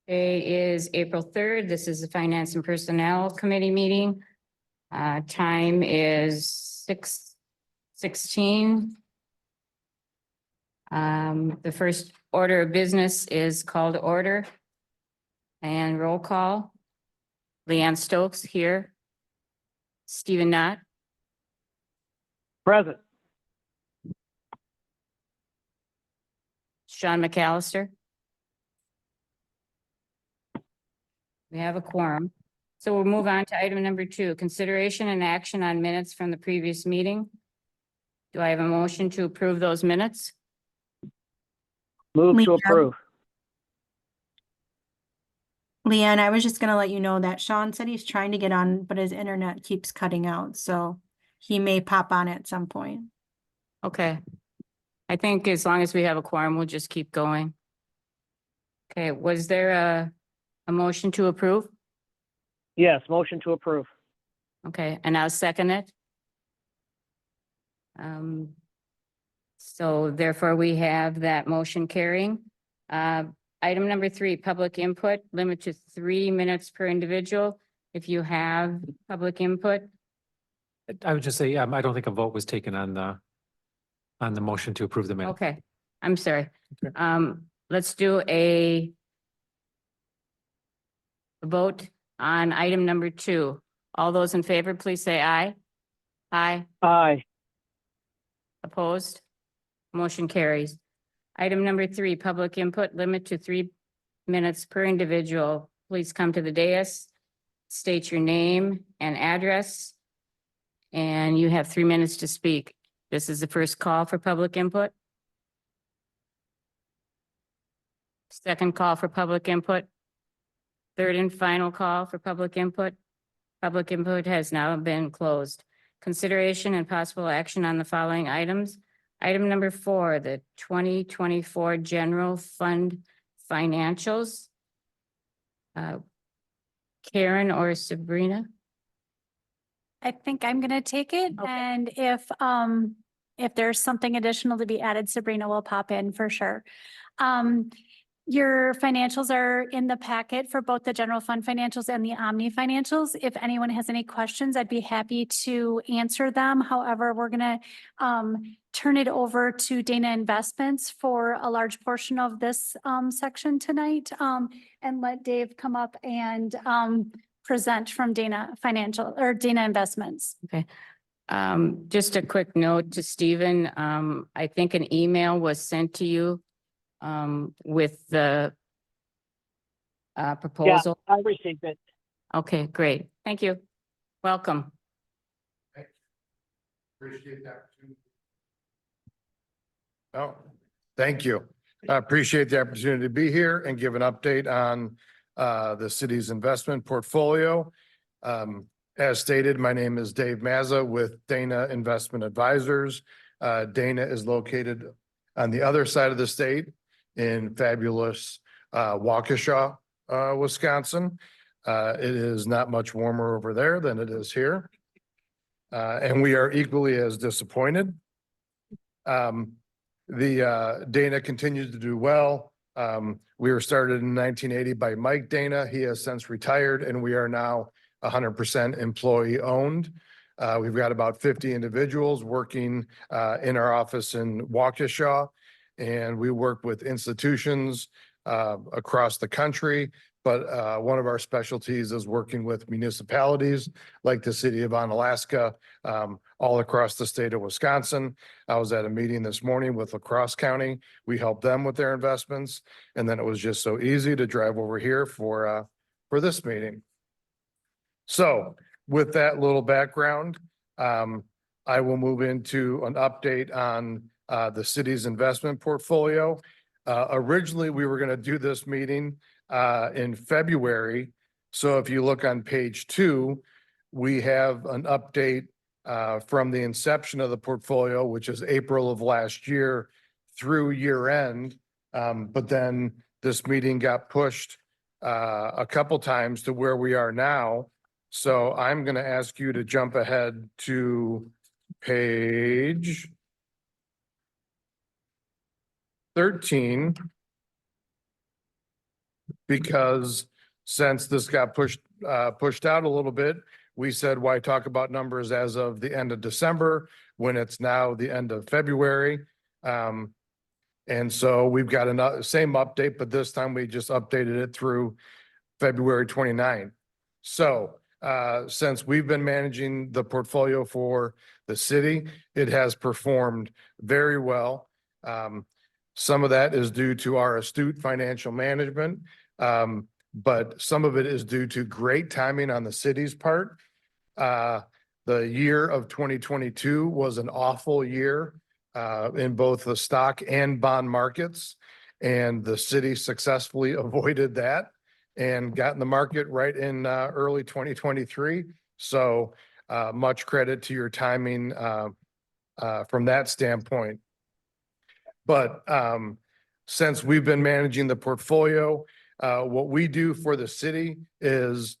Today is April 3rd. This is the Finance and Personnel Committee meeting. Time is 6:16. The first order of business is call to order. And roll call. Leanne Stokes here. Stephen Knott, Present. Sean McAllister. We have a quorum. So we'll move on to item number 2, consideration and action on minutes from the previous meeting. Do I have a motion to approve those minutes? Move to Leanne. approve. Leanne, I was just gonna let you know that Sean said he's trying to get on, but his internet keeps cutting out, so he may pop on at some point. Okay. I think as long as we have a quorum, we'll just keep going. Okay, was there a motion to approve? Yes, motion to approve. Okay, and I'll second it. So therefore we have that motion carrying. Item number 3, public input, limit to 3 minutes per individual. If you have public input, I would just say, I don't think a vote was taken on the motion to approve the minute. okay, I'm sorry. Okay. Let's do a vote on item number 2. All those in favor, please say aye. Aye. Aye. Opposed? Motion carries. Item number 3, public input, limit to 3 minutes per individual. Please come to the dais, state your name and address, and you have 3 minutes to speak. This is the first call for public input. Second call for public input. Third and final call for public input. Public input has now been closed. Consideration and possible action on the following items. Item number 4, the 2024 general fund financials. Karen or Sabrina? I think I'm gonna take it, Okay. and if there's something additional to be added, Sabrina will pop in for sure. Your financials are in the packet for both the general fund financials and the Omni financials. If anyone has any questions, I'd be happy to answer them. However, we're gonna turn it over to Dana Investments for a large portion of this section tonight, and let Dave come up and present from Dana Financial or Dana Investments. Okay. Just a quick note to Stephen. I think an email was sent to you with the Yeah, proposal. I received it. Okay, great. Thank you. Welcome. Appreciate that. Oh, thank you. I appreciate the opportunity to be here and give an update on the city's investment portfolio. As stated, my name is Dave Mazza with Dana Investment Advisors. Dana is located on the other side of the state in fabulous Waukesha, Wisconsin. It is not much warmer over there than it is here. And we are equally as disappointed. Dana continues to do well. We were started in 1980 by Mike Dana. He has since retired, and we are now 100% employee owned. We've got about 50 individuals working in our office in Waukesha, and we work with institutions across the country. But one of our specialties is working with municipalities like the city of Onalaska, all across the state of Wisconsin. I was at a meeting this morning with La Crosse County. We helped them with their investments. And then it was just so easy to drive over here for this meeting. So with that little background, I will move into an update on the city's investment portfolio. Originally, we were going to do this meeting in February. So if you look on page 2, we have an update from the inception of the portfolio, which is April of last year through year end. But then this meeting got pushed a couple times to where we are now. So I'm going to ask you to jump ahead to page 13. because since this got pushed out a little bit, we said, why talk about numbers as of the end of December when it's now the end of February? And so we've got another same update, but this time we just updated it through February 29th. So since we've been managing the portfolio for the city, it has performed very well. Some of that is due to our astute financial management, but some of it is due to great timing on the city's part. The year of 2022 was an awful year in both the stock and bond markets, and the city successfully avoided that and got in the market right in early 2023. So much credit to your timing from that standpoint. But since we've been managing the portfolio, what we do for the city is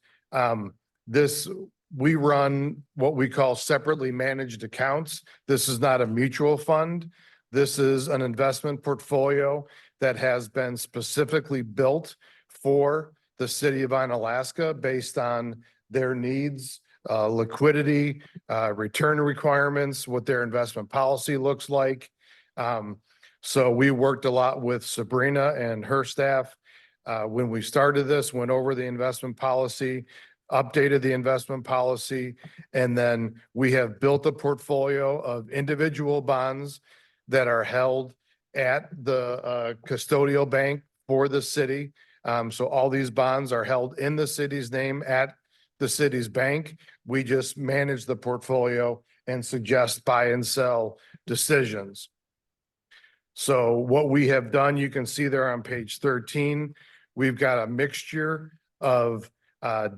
we run what we call separately managed accounts. This is not a mutual fund. This is an investment portfolio that has been specifically built for the city of Onalaska based on their needs, liquidity, return requirements, what their investment policy looks like. So we worked a lot with Sabrina and her staff. When we started this, went over the investment policy, updated the investment policy, and then we have built a portfolio of individual bonds that are held at the custodial bank for the city. So all these bonds are held in the city's name at the city's bank. We just manage the portfolio and suggest buy and sell decisions. So what we have done, you can see there on page 13, we've got a mixture of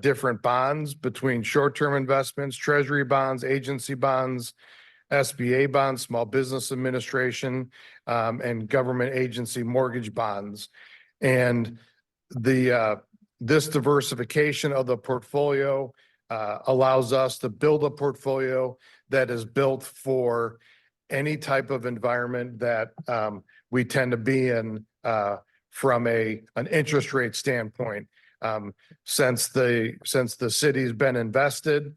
different bonds between short-term investments, treasury bonds, agency bonds, SBA bonds, Small Business Administration, and government agency mortgage bonds. And this diversification of the portfolio allows us to build a portfolio that is built for any type of environment that we tend to be in from an interest rate standpoint. Since the city's been invested,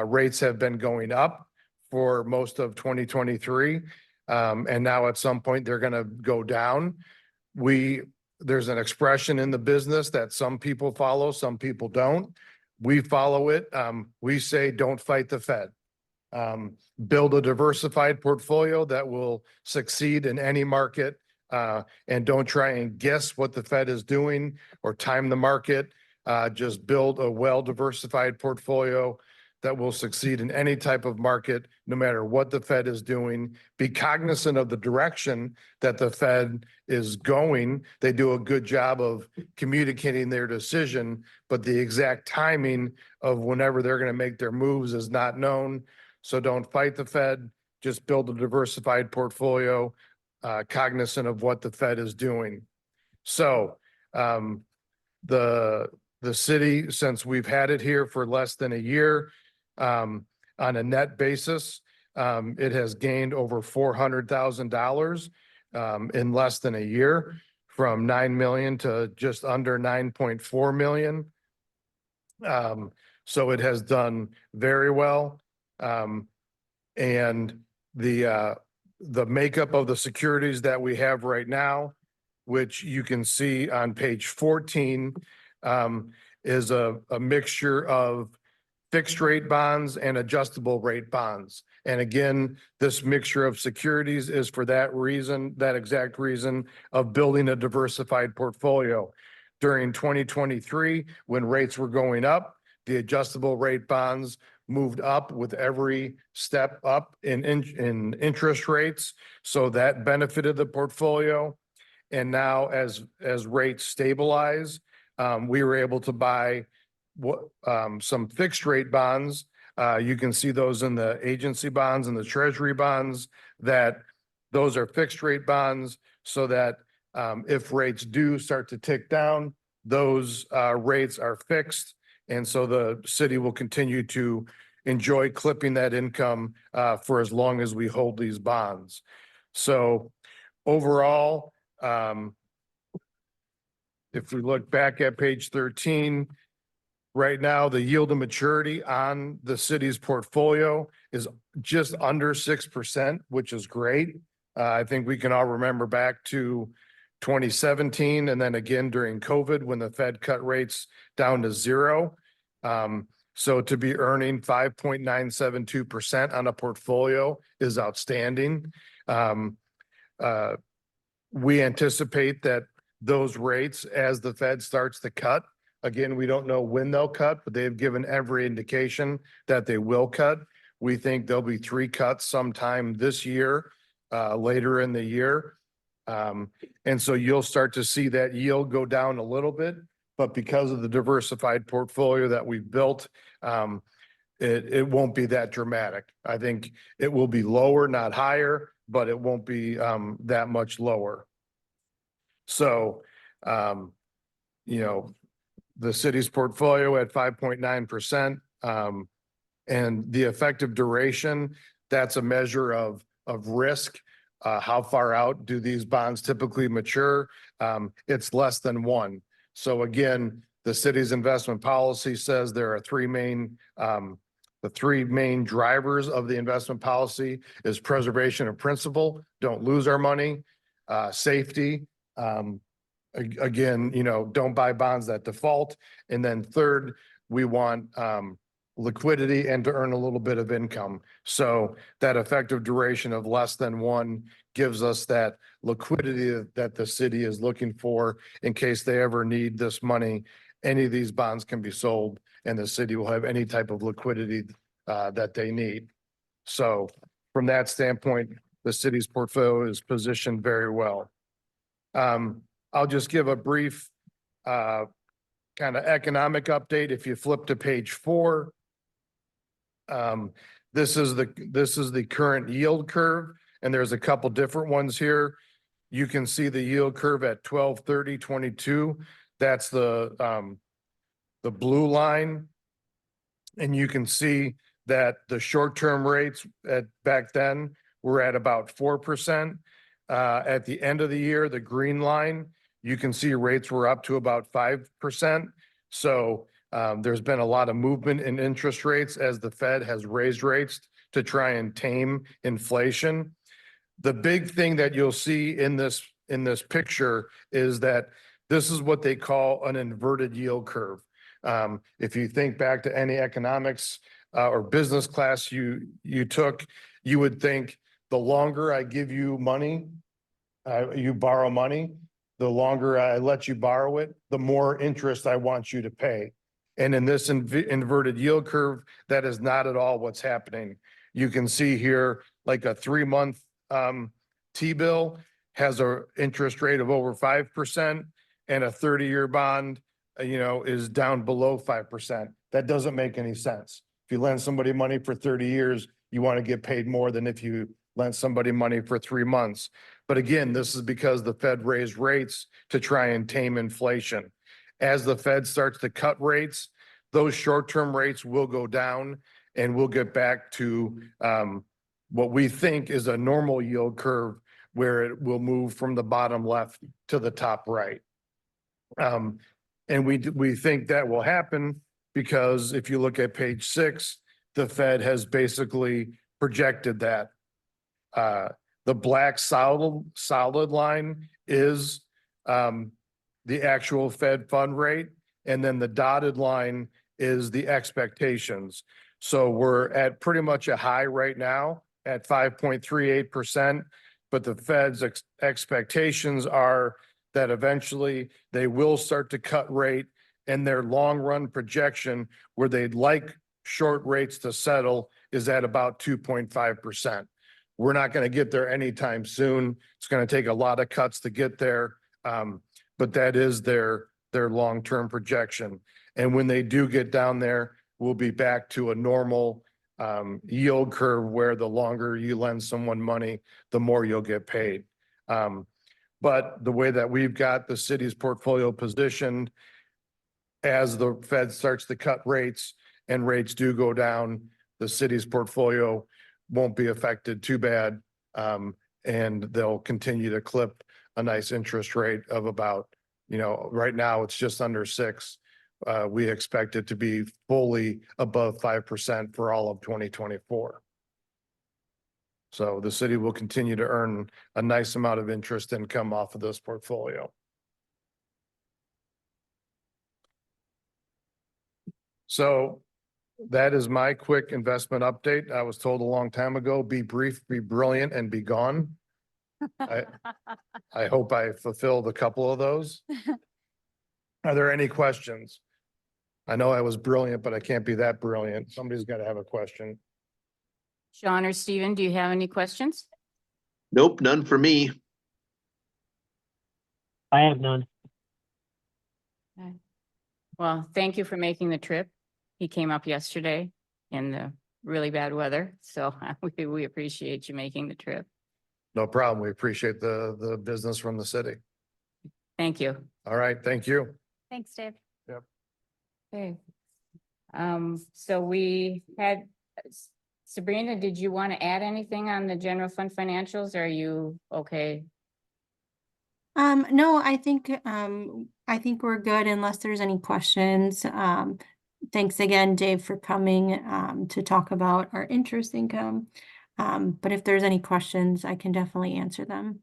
rates have been going up for most of 2023. And now at some point they're going to go down. There's an expression in the business that some people follow, some people don't. We follow it. We say, don't fight the Fed. Build a diversified portfolio that will succeed in any market, and don't try and guess what the Fed is doing or time the market. Just build a well-diversified portfolio that will succeed in any type of market, no matter what the Fed is doing. Be cognizant of the direction that the Fed is going. They do a good job of communicating their decision, but the exact timing of whenever they're going to make their moves is not known. So don't fight the Fed, just build a diversified portfolio, cognizant of what the Fed is doing. So the city, since we've had it here for less than a year, on a net basis, it has gained over $400,000 in less than a year, from 9 million to just under 9.4 million. So it has done very well. And the makeup of the securities that we have right now, which you can see on page 14, is a mixture of fixed rate bonds and adjustable rate bonds. And again, this mixture of securities is for that reason, that exact reason of building a diversified portfolio. During 2023, when rates were going up, the adjustable rate bonds moved up with every step up in interest rates. So that benefited the portfolio. And now as rates stabilize, we were able to buy some fixed rate bonds. You can see those in the agency bonds and the treasury bonds, that those are fixed rate bonds, so that if rates do start to tick down, those rates are fixed. And so the city will continue to enjoy clipping that income for as long as we hold these bonds. So overall, if we look back at page 13, right now, the yield to maturity on the city's portfolio is just under 6%, which is great. I think we can all remember back to 2017 and then again during COVID when the Fed cut rates down to 0. So to be earning 5.972% on a portfolio is outstanding. We anticipate that those rates, as the Fed starts to cut, again, we don't know when they'll cut, but they've given every indication that they will cut. We think there'll be 3 cuts sometime this year, later in the year. And so you'll start to see that yield go down a little bit, but because of the diversified portfolio that we've built, it won't be that dramatic. I think it will be lower, not higher, but it won't be that much lower. So, the city's portfolio at 5.9%, and the effective duration, that's a measure of risk. How far out do these bonds typically mature? It's less than 1. So again, the city's investment policy says there are 3 main, the 3 main drivers of the investment policy is preservation of principal, don't lose our money, safety, again, don't buy bonds that default. And then third, we want liquidity and to earn a little bit of income. So that effective duration of less than 1 gives us that liquidity that the city is looking for in case they ever need this money. Any of these bonds can be sold and the city will have any type of liquidity that they need. So from that standpoint, the city's portfolio is positioned very well. I'll just give a brief kind of economic update. If you flip to page 4, this is the current yield curve, and there's a couple different ones here. You can see the yield curve at 12/30/22. That's the blue line, and you can see that the short-term rates back then were at about 4%. At the end of the year, the green line, you can see rates were up to about 5%. So there's been a lot of movement in interest rates as the Fed has raised rates to try and tame inflation. The big thing that you'll see in this picture is that this is what they call an inverted yield curve. If you think back to any economics or business class you took, you would think the longer I give you money, you borrow money, the longer I let you borrow it, the more interest I want you to pay. And in this inverted yield curve, that is not at all what's happening. You can see here, like a 3-month T-bill has an interest rate of over 5%, and a 30-year bond, is down below 5%. That doesn't make any sense. If you lend somebody money for 30 years, you want to get paid more than if you lent somebody money for 3 months. But again, this is because the Fed raised rates to try and tame inflation. As the Fed starts to cut rates, those short-term rates will go down and we'll get back to what we think is a normal yield curve where it will move from the bottom left to the top right. And we think that will happen because if you look at page 6, the Fed has basically projected that. The black solid line is the actual Fed fund rate, and then the dotted line is the expectations. So we're at pretty much a high right now at 5.38%, but the Fed's expectations are that eventually they will start to cut rate, and their long run projection where they'd like short rates to settle is at about 2.5%. We're not going to get there anytime soon. It's going to take a lot of cuts to get there. But that is their long-term projection. And when they do get down there, we'll be back to a normal yield curve where the longer you lend someone money, the more you'll get paid. But the way that we've got the city's portfolio positioned, as the Fed starts to cut rates and rates do go down, the city's portfolio won't be affected too bad. And they'll continue to clip a nice interest rate of about Right now it's just under 6. We expect it to be fully above 5% for all of 2024. So the city will continue to earn a nice amount of interest income off of this portfolio. So that is my quick investment update. I was told a long time ago, be brief, be brilliant, and be gone. I hope I fulfilled a couple of those. Are there any questions? I know I was brilliant, but I can't be that brilliant. Somebody's got to have a question. Sean or Stephen, do you have any questions? Nope, none for me. I have none. Well, thank you for making the trip. He came up yesterday in the really bad weather, so we appreciate you making the trip. No problem. We appreciate the business from the city. Thank you. All right, thank you. Thanks, Dave. Okay. So we had, Sabrina, did you want to add anything on the general fund financials? Are you okay? No, I think we're good unless there's any questions. Thanks again, Dave, for coming, to talk about our interest income. But if there's any questions, I can definitely answer them.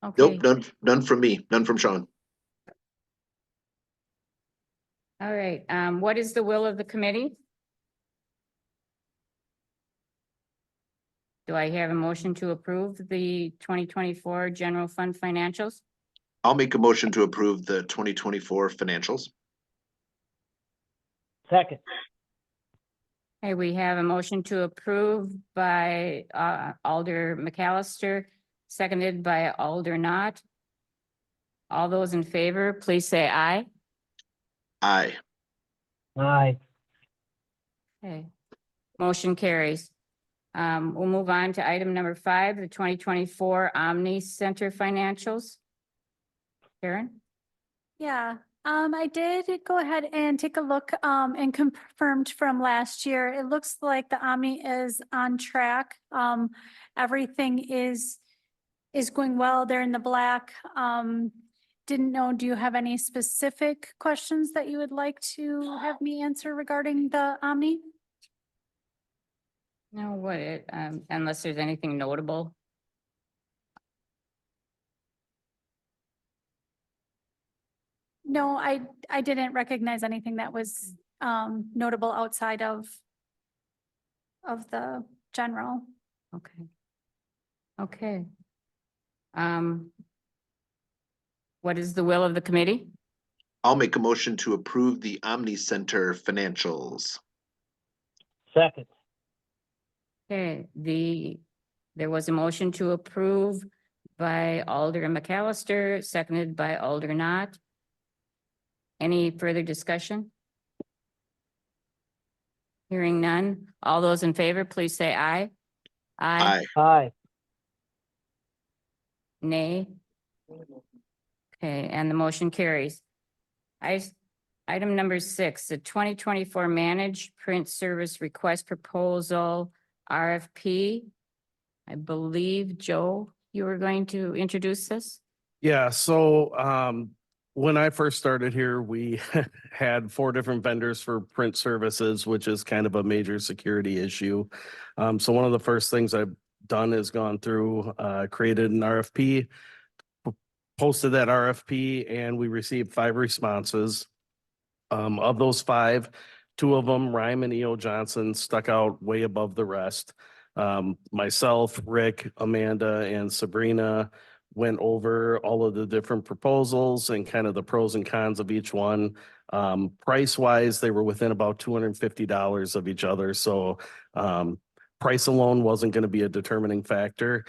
Okay, Nope, none from me, none from Sean. all right. What is the will of the committee? Do I have a motion to approve the 2024 general fund financials? I'll make a motion to approve the 2024 financials. Second. Okay, we have a motion to approve by Alder McAllister, seconded by Alder Knott. All those in favor, please say aye. Aye. Aye. Okay, motion carries. We'll move on to item number 5, the 2024 Omni Center financials. Karen? Yeah, I did go ahead and take a look, and confirmed from last year. It looks like the Omni is on track. Everything is going well. They're in the black. Didn't know, do you have any specific questions that you would like to have me answer regarding the Omni? No, what, unless there's anything notable. No, I didn't recognize anything that was notable outside of the general. Okay. Okay. What is the will of the committee? I'll make a motion to approve the Omni Center financials. Second. Okay, there was a motion to approve by Alder McAllister, seconded by Alder Knott. Any further discussion? Hearing none. All those in favor, please say aye. Aye. Aye. Nay. Okay, and the motion carries. Item number 6, the 2024 Managed Print Service Request Proposal RFP. I believe, Joe, you were going to introduce this? Yeah, so when I first started here, we had 4 different vendors for print services, which is kind of a major security issue. So one of the first things I've done is gone through, created an RFP, posted that RFP, and we received 5 responses. Of those 5, 2 of them, Rhyme and E.O. Johnson, stuck out way above the rest. Myself, Rick, Amanda, and Sabrina went over all of the different proposals and kind of the pros and cons of each one. Price wise, they were within about $250 of each other. So price alone wasn't going to be a determining factor.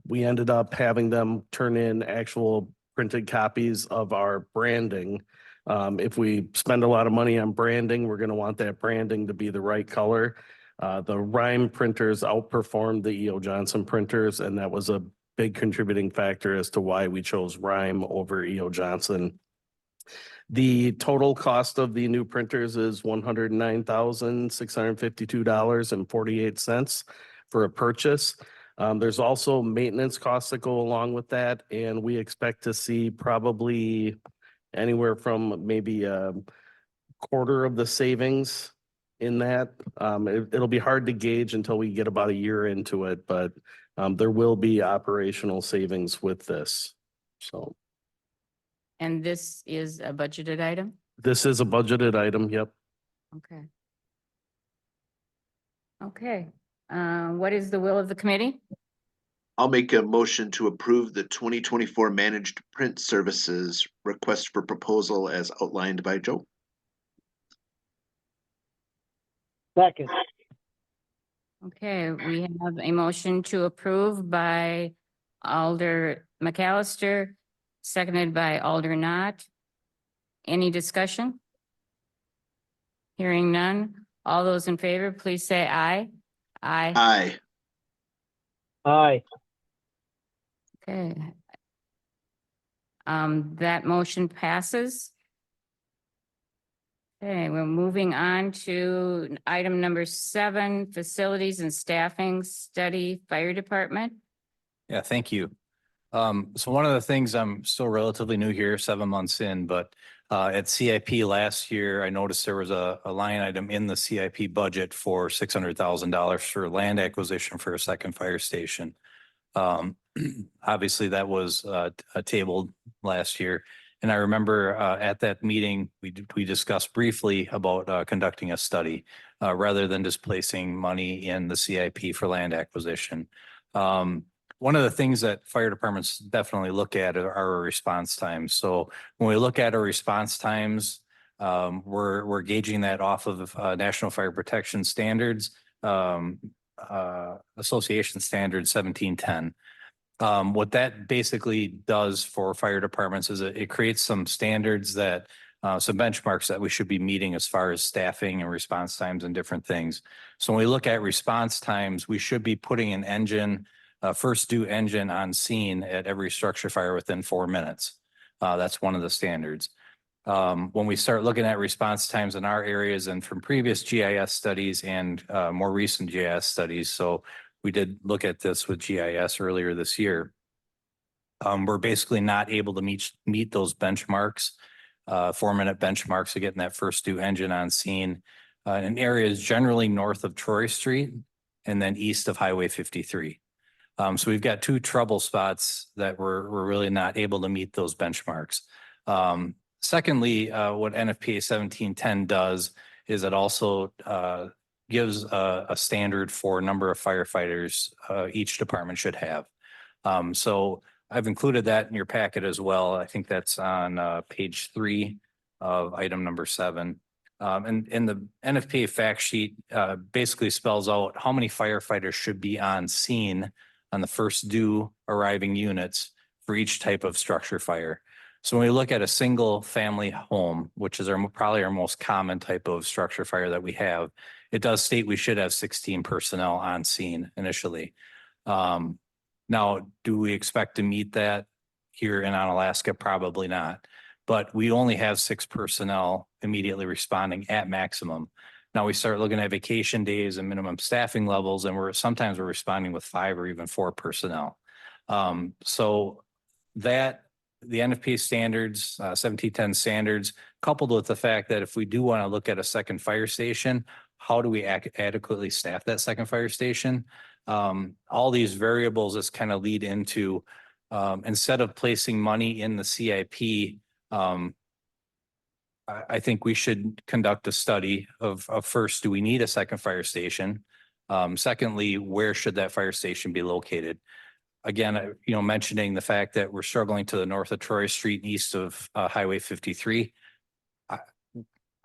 We ended up having them turn in actual printed copies of our branding. If we spend a lot of money on branding, we're going to want that branding to be the right color. The Rhyme printers outperformed the E.O. Johnson printers, and that was a big contributing factor as to why we chose Rhyme over E.O. Johnson. The total cost of the new printers is $109,652.48 for a purchase. There's also maintenance costs that go along with that, and we expect to see probably anywhere from maybe a quarter of the savings in that. It'll be hard to gauge until we get about a year into it, but there will be operational savings with this. So And this is a budgeted item? this is a budgeted item, yep. Okay. Okay, what is the will of the committee? I'll make a motion to approve the 2024 managed print services request for proposal as outlined by Joe. Second. Okay, we have a motion to approve by Alder McAllister, seconded by Alder Knott. Any discussion? Hearing none. All those in favor, please say aye. Aye. Aye. Aye. Okay. That motion passes. Okay, we're moving on to item number 7, facilities and staffing study, fire department. Yeah, thank you. So one of the things, I'm still relatively new here, 7 months in, but at CIP last year, I noticed there was a line item in the CIP budget for $600,000 for land acquisition for a second fire station. Obviously, that was tabled last year. And I remember at that meeting, we discussed briefly about conducting a study rather than just placing money in the CIP for land acquisition. One of the things that fire departments definitely look at are our response times. So when we look at our response times, we're gauging that off of National Fire Protection Standards, Association Standard 1710. What that basically does for fire departments is it creates some standards that some benchmarks that we should be meeting as far as staffing and response times and different things. So when we look at response times, we should be putting an engine, first due engine on scene at every structure fire within 4 minutes. That's one of the standards. When we start looking at response times in our areas and from previous GIS studies and more recent GIS studies, so we did look at this with GIS earlier this year. We're basically not able to meet those benchmarks, 4-minute benchmarks of getting that first due engine on scene in areas generally north of Troy Street and then east of Highway 53. So we've got 2 trouble spots that we're really not able to meet those benchmarks. Secondly, what NFPA 1710 does is it also gives a standard for number of firefighters each department should have. So I've included that in your packet as well. I think that's on page 3 of item number 7. And the NFPA fact sheet basically spells out how many firefighters should be on scene on the first due arriving units for each type of structure fire. So when we look at a single family home, which is probably our most common type of structure fire that we have, it does state we should have 16 personnel on scene initially. Now, do we expect to meet that here in Onalaska? Probably not. But we only have 6 personnel immediately responding at maximum. Now we start looking at vacation days and minimum staffing levels, and sometimes we're responding with 5 or even 4 personnel. So that the NFPA standards, 1710 standards, coupled with the fact that if we do want to look at a second fire station, how do we adequately staff that second fire station? All these variables just kind of lead into instead of placing money in the CIP, I think we should conduct a study of first, do we need a second fire station? Secondly, where should that fire station be located? Again, mentioning the fact that we're struggling to the north of Troy Street and east of Highway 53.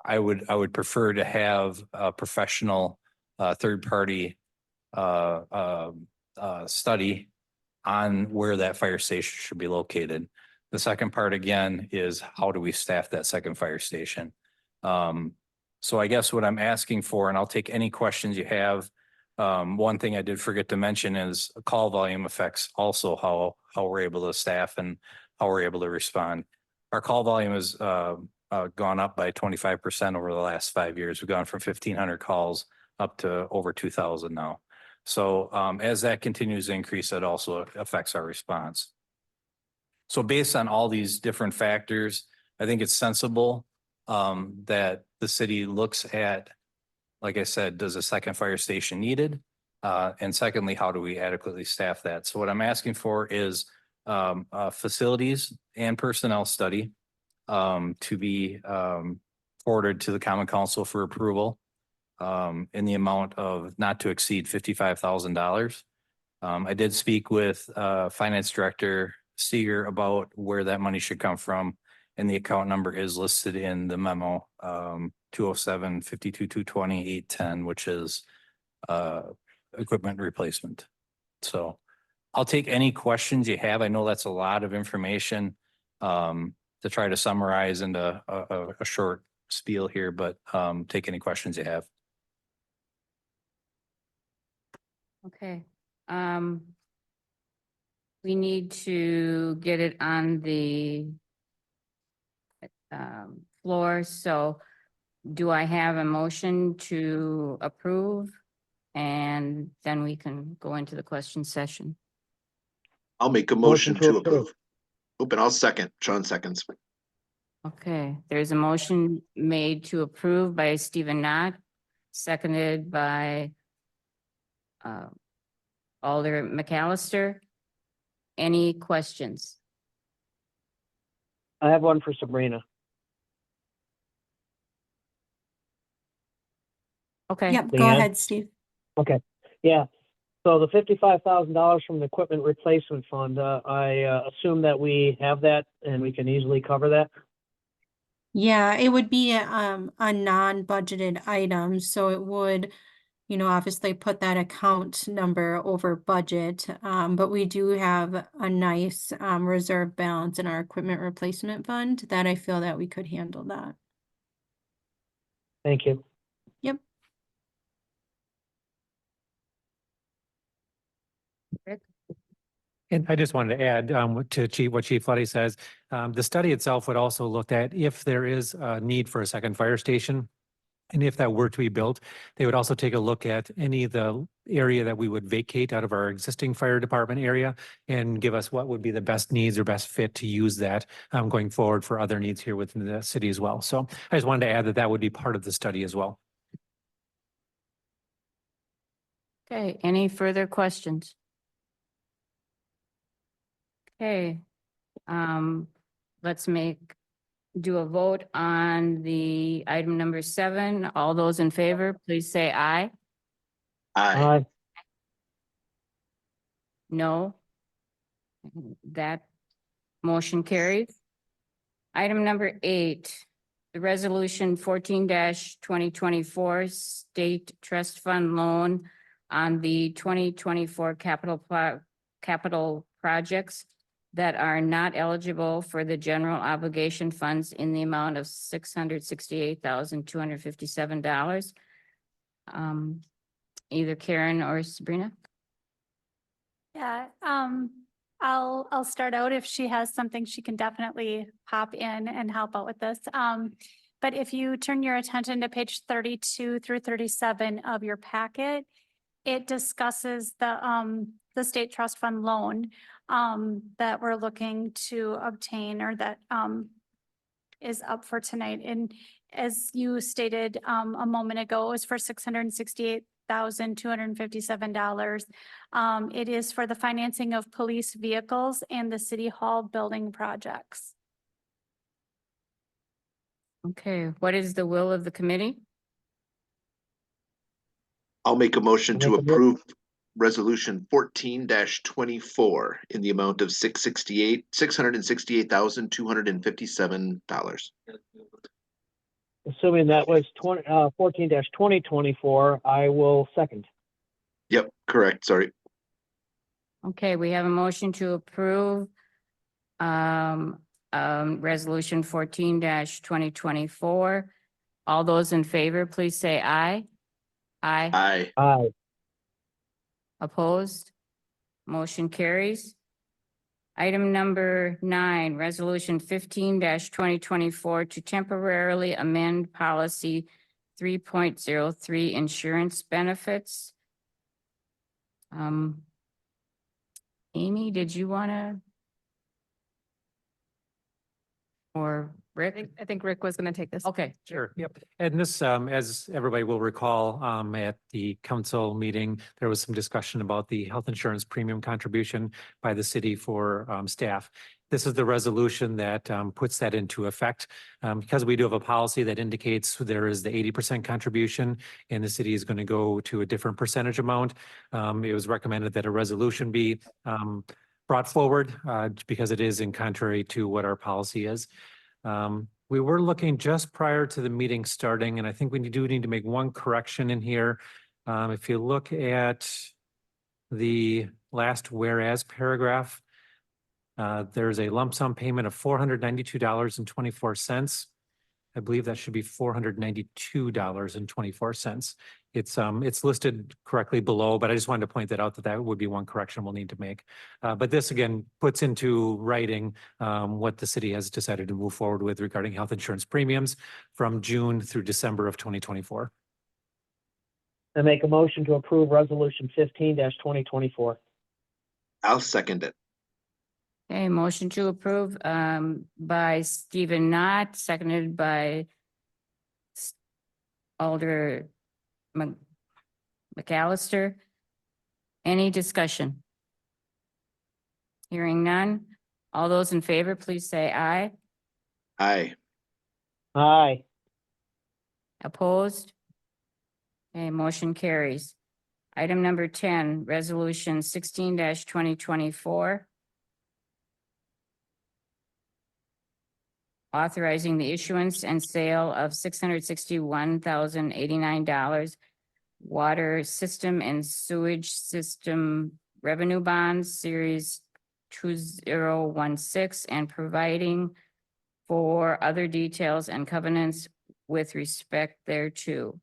I would prefer to have a professional third-party study on where that fire station should be located. The second part, again, is how do we staff that second fire station? So I guess what I'm asking for, and I'll take any questions you have. One thing I did forget to mention is call volume affects also how we're able to staff and how we're able to respond. Our call volume has gone up by 25% over the last 5 years. We've gone from 1,500 calls up to over 2,000 now. So as that continues to increase, that also affects our response. So based on all these different factors, I think it's sensible that the city looks at, like I said, does a second fire station needed? And secondly, how do we adequately staff that? So what I'm asking for is facilities and personnel study to be forwarded to the Common Council for approval in the amount of not to exceed $55,000. I did speak with Finance Director Seeger about where that money should come from, and the account number is listed in the memo, 207-52-220-810, which is equipment replacement. So I'll take any questions you have. I know that's a lot of information to try to summarize into a short spiel here, but take any questions you have. Okay. We need to get it on the floor, so do I have a motion to approve? And then we can go into the question session. I'll make a Motion motion to to approve. approve. Open, I'll second. Sean seconds. Okay, there's a motion made to approve by Stephen Knott, seconded by Alder McAllister. Any questions? I have one for Sabrina. Okay. Yep, go Leanne? ahead, Steve. Okay, yeah. So the $55,000 from the equipment replacement fund, I assume that we have that and we can easily cover that? Yeah, it would be a non-budgeted item, so it would, obviously put that account number over budget. But we do have a nice reserve balance in our equipment replacement fund that I feel that we could handle that. Thank you. Yep. And I just wanted to add to what Chief Luddy says, the study itself would also look at if there is a need for a second fire station. And if that were to be built, they would also take a look at any of the area that we would vacate out of our existing fire department area and give us what would be the best needs or best fit to use that going forward for other needs here within the city as well. So I just wanted to add that that would be part of the study as well. Okay, any further questions? Okay, let's do a vote on the item number 7. All those in favor, please say aye. Aye. No. That motion carries. Item number 8, the resolution 14-2024 state trust fund loan on the 2024 capital projects that are not eligible for the general obligation funds in the amount of $668,257. Either Karen or Sabrina? Yeah, I'll start out. If she has something, she can definitely hop in and help out with this. But if you turn your attention to page 32 through 37 of your packet, it discusses the state trust fund loan that we're looking to obtain, or that is up for tonight. And as you stated a moment ago, it was for $668,257. It is for the financing of police vehicles and the city hall building projects. Okay, what is the will of the committee? I'll make a motion I'll to make a mo- approve resolution 14-24 in the amount of $668,257. Assuming that was 14-2024, I will second. Yep, correct. Sorry. Okay, we have a motion to approve resolution 14-2024. All those in favor, please say aye. Aye. Aye. Aye. Opposed? Motion carries. Item number 9, resolution 15-2024 to temporarily amend policy 3.03 insurance benefits. Amy, did you wanna? Or Rick? I think Rick was going to take this. Okay, Sure, yep. And this, as everybody will recall, at the council meeting, there was some discussion about the health insurance premium contribution by the city for staff. This is the resolution that puts that into effect. Because we do have a policy that indicates there is the 80% contribution and the city is going to go to a different percentage amount. It was recommended that a resolution be brought forward because it is in contrary to what our policy is. We were looking just prior to the meeting starting, and I think we do need to make one correction in here. If you look at the last whereas paragraph, there's a lump sum payment of $492.24. I believe that should be $492.24. It's listed correctly below, but I just wanted to point that out that would be one correction we'll need to make. But this again puts into writing what the city has decided to move forward with regarding health insurance premiums from June through December of 2024. I make a motion to approve resolution 15-2024. I'll second it. okay, motion to approve by Stephen Knott, seconded by Alder McAllister. Any discussion? Hearing none. All those in favor, please say aye. Aye. Aye. Opposed? Okay, motion carries. Item number 10, resolution 16-2024. Authorizing the issuance and sale of $661,089 water system and sewage system revenue bonds, series 2016, and providing for other details and covenants with respect thereto.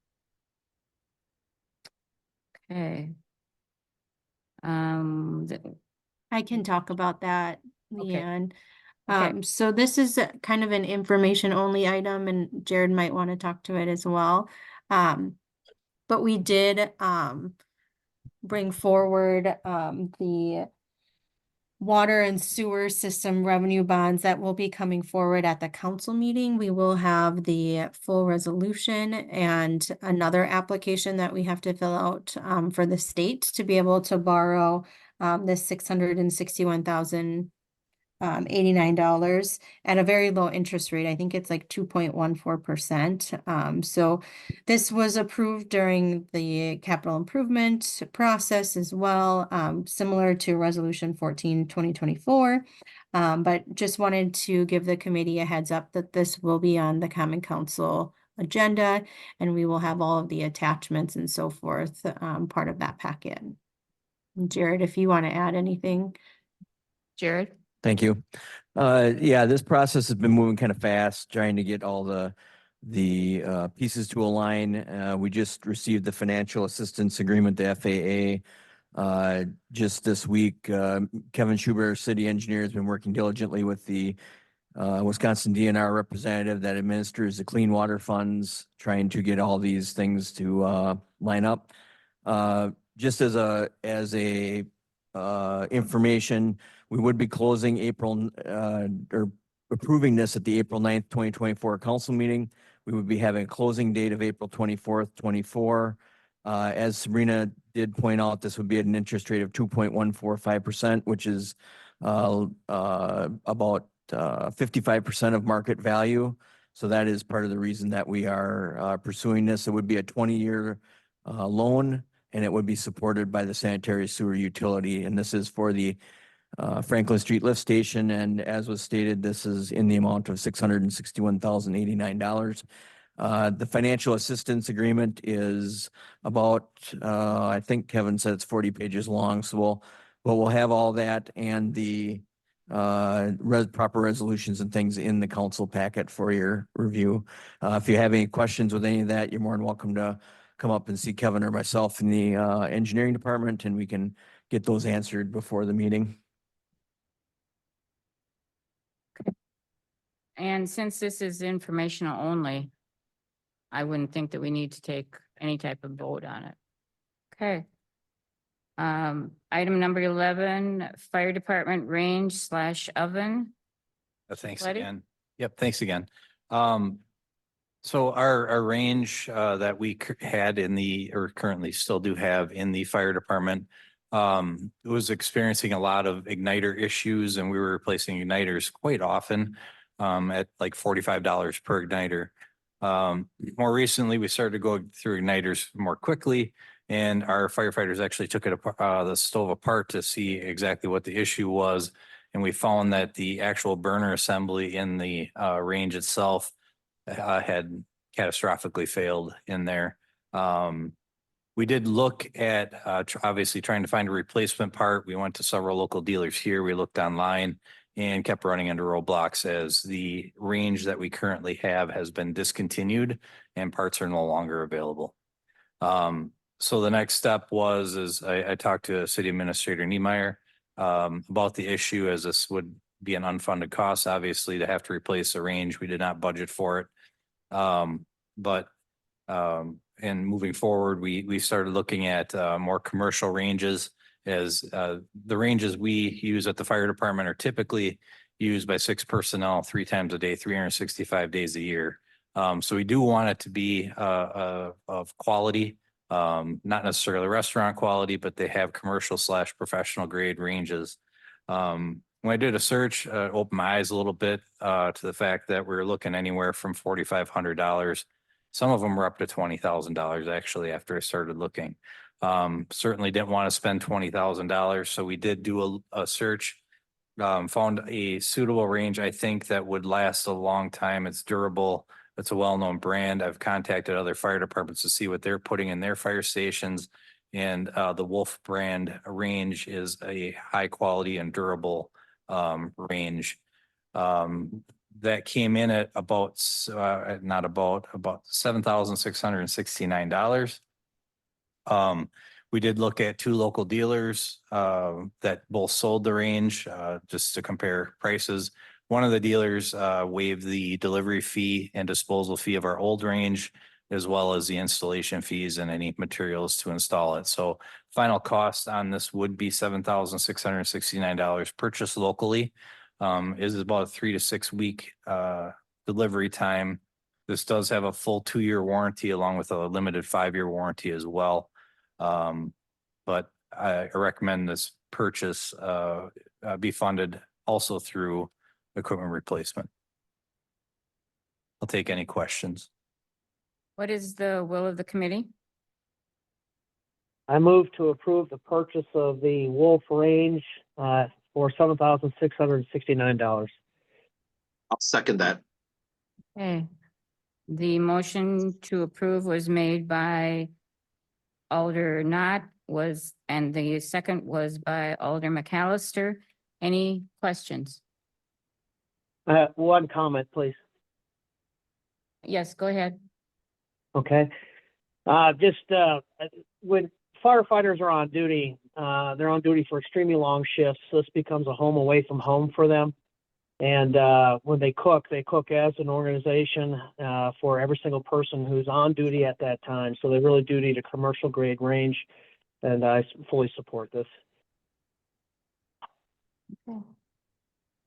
Okay. I can talk about that, Okay. Leanne. Okay. So this is kind of an information only item, and Jared might want to talk to it as well. But we did bring forward the water and sewer system revenue bonds that will be coming forward at the council meeting. We will have the full resolution and another application that we have to fill out for the state to be able to borrow this $661,089 at a very low interest rate. I think it's like 2.14%. So this was approved during the capital improvement process as well, similar to Resolution 14-2024. But just wanted to give the committee a heads up that this will be on the Common Council agenda, and we will have all of the attachments and so forth part of that packet. Jared, if you want to add anything. Jared? Thank you. Yeah, this process has been moving kind of fast, trying to get all the pieces to align. We just received the financial assistance agreement, the FAA, just this week. Kevin Schubert, city engineer, has been working diligently with the Wisconsin DNR representative that administers the clean water funds, trying to get all these things to line up. Just as a information, we would be closing April or approving this at the April 9th, 2024 council meeting. We would be having a closing date of April 24th, 24. As Sabrina did point out, this would be at an interest rate of 2.145%, which is about 55% of market value. So that is part of the reason that we are pursuing this. It would be a 20-year loan, and it would be supported by the sanitary sewer utility. And this is for the Franklin Street Lift Station. And as was stated, this is in the amount of $661,089. The financial assistance agreement is about, I think Kevin said it's 40 pages long. So we'll have all that and the proper resolutions and things in the council packet for your review. If you have any questions with any of that, you're more than welcome to come up and see Kevin or myself in the engineering department, and we can get those answered before the meeting. And since this is informational only, I wouldn't think that we need to take any type of vote on it. Okay. Item number 11, fire department range / oven. Thanks Letty? again. Yep, thanks again. So our range that we had in the, or currently still do have in the fire department, was experiencing a lot of igniter issues, and we were replacing igniters quite often at like $45 per igniter. More recently, we started to go through igniters more quickly, and our firefighters actually took it apart, the stove apart to see exactly what the issue was. And we found that the actual burner assembly in the range itself had catastrophically failed in there. We did look at obviously trying to find a replacement part. We went to several local dealers here. We looked online and kept running into roadblocks as the range that we currently have has been discontinued and parts are no longer available. So the next step is I talked to City Administrator Niemeyer about the issue, as this would be an unfunded cost, obviously, to have to replace the range. We did not budget for it. And moving forward, we started looking at more commercial ranges, as the ranges we use at the fire department are typically used by 6 personnel 3 times a day, 365 days a year. So we do want it to be of quality, not necessarily restaurant quality, but they have commercial / professional grade ranges. When I did a search, opened my eyes a little bit to the fact that we're looking anywhere from $4,500. Some of them were up to $20,000 actually after I started looking. Certainly didn't want to spend $20,000. So we did do a search, found a suitable range, I think, that would last a long time. It's durable. It's a well-known brand. I've contacted other fire departments to see what they're putting in their fire stations. And the Wolf brand range is a high quality and durable range. That came in at about $7,669. We did look at 2 local dealers that both sold the range just to compare prices. One of the dealers waived the delivery fee and disposal fee of our old range, as well as the installation fees and any materials to install it. So final cost on this would be $7,669 purchased locally. Is about a 3 to 6 week delivery time. This does have a full 2-year warranty along with a limited 5-year warranty as well. But I recommend this purchase be funded also through equipment replacement. I'll take any questions. What is the will of the committee? I move to approve the purchase of the Wolf range for $7,669. I'll second that. Okay. The motion to approve was made by Alder Knott and the second was by Alder McAllister. Any questions? One comment, please. Yes, go ahead. Okay. When firefighters are on duty, they're on duty for extremely long shifts. So this becomes a home away from home for them. And when they cook as an organization for every single person who's on duty at that time. So they really do need a commercial grade range, and I fully support this.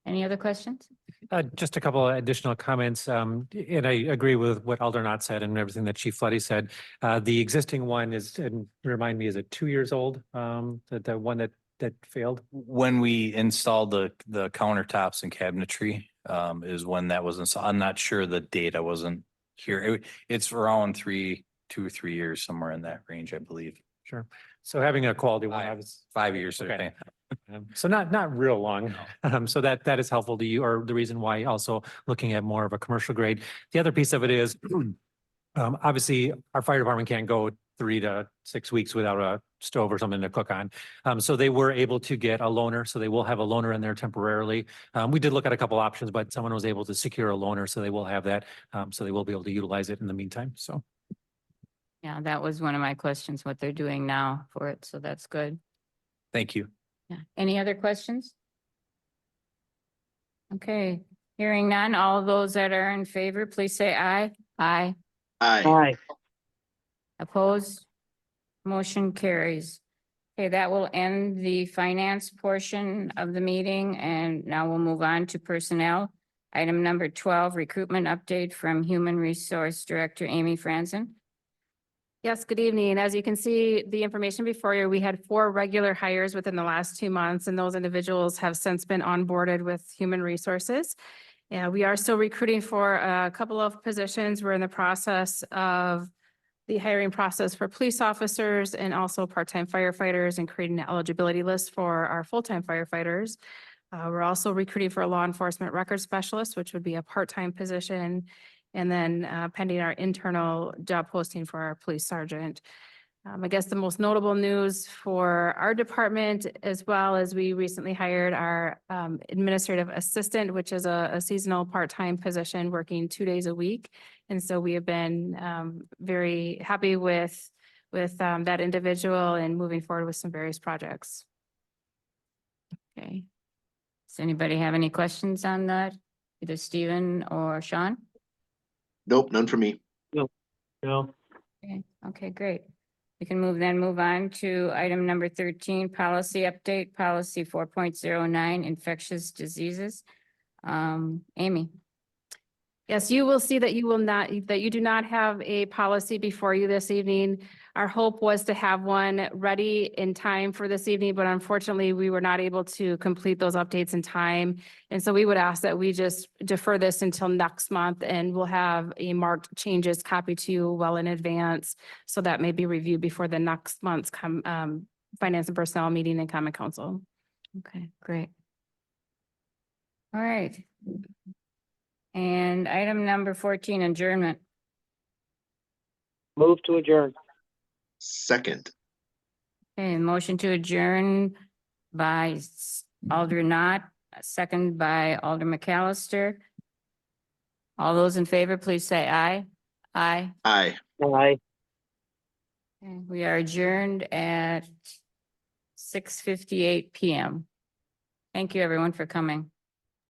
Any other questions? Just a couple of additional comments, and I agree with what Alder Knott said and everything that Chief Floody said. The existing one is, and remind me, is it 2 years old? The one that failed? When we installed the countertops and cabinetry, is when that was installed. I'm not sure the date. I wasn't here. It's around 2 or 3 years, somewhere in that range, I believe. Sure. So having a quality one, I was 5 years. Okay. Okay. So not real long. So that is helpful to you, or the reason why also looking at more of a commercial grade. The other piece of it is obviously our fire department can't go 3 to 6 weeks without a stove or something to cook on. So they were able to get a loaner. So they will have a loaner in there temporarily. We did look at a couple options, but someone was able to secure a loaner. So they will have that. So they will be able to utilize it in the meantime. So. Yeah, that was one of my questions, what they're doing now for it. So that's good. Thank you. Yeah. Any other questions? Okay, hearing none, all those that are in favor, please say aye. Aye. Aye. Aye. Opposed? Motion carries. Okay, that will end the finance portion of the meeting, and now we'll move on to personnel. Item number 12, recruitment update from Human Resource Director Amy Franzen. Yes, good evening. As you can see, the information before you, we had 4 regular hires within the last 2 months, and those individuals have since been onboarded with Human Resources. Yeah, we are still recruiting for a couple of positions. We're in the process of the hiring process for police officers and also part-time firefighters and creating an eligibility list for our full-time firefighters. We're also recruiting for a law enforcement record specialist, which would be a part-time position. And then pending our internal job posting for our police sergeant. I guess the most notable news for our department, as well as we recently hired our administrative assistant, which is a seasonal part-time position working 2 days a week. And so we have been very happy with that individual and moving forward with some various projects. Okay. Does anybody have any questions on that? Either Stephen or Sean? Nope, none for me. No. Okay, great. We can move on to item number 13, policy update, policy 4.09, infectious diseases. Amy. Yes, you will see that you do not have a policy before you this evening. Our hope was to have one ready in time for this evening, but unfortunately, we were not able to complete those updates in time. And so we would ask that we just defer this until next month, and we'll have a marked changes copy to you well in advance. So that may be reviewed before the next month's finance and personnel meeting and common council. Okay, great. All right. And item number 14, adjournment. Move to adjourn. Second. Okay, motion to adjourn by Alder Knott, second by Alder McAllister. All those in favor, please say aye. Aye. Aye. Aye. Okay, we are adjourned at 6:58 PM. Thank you, everyone, for coming.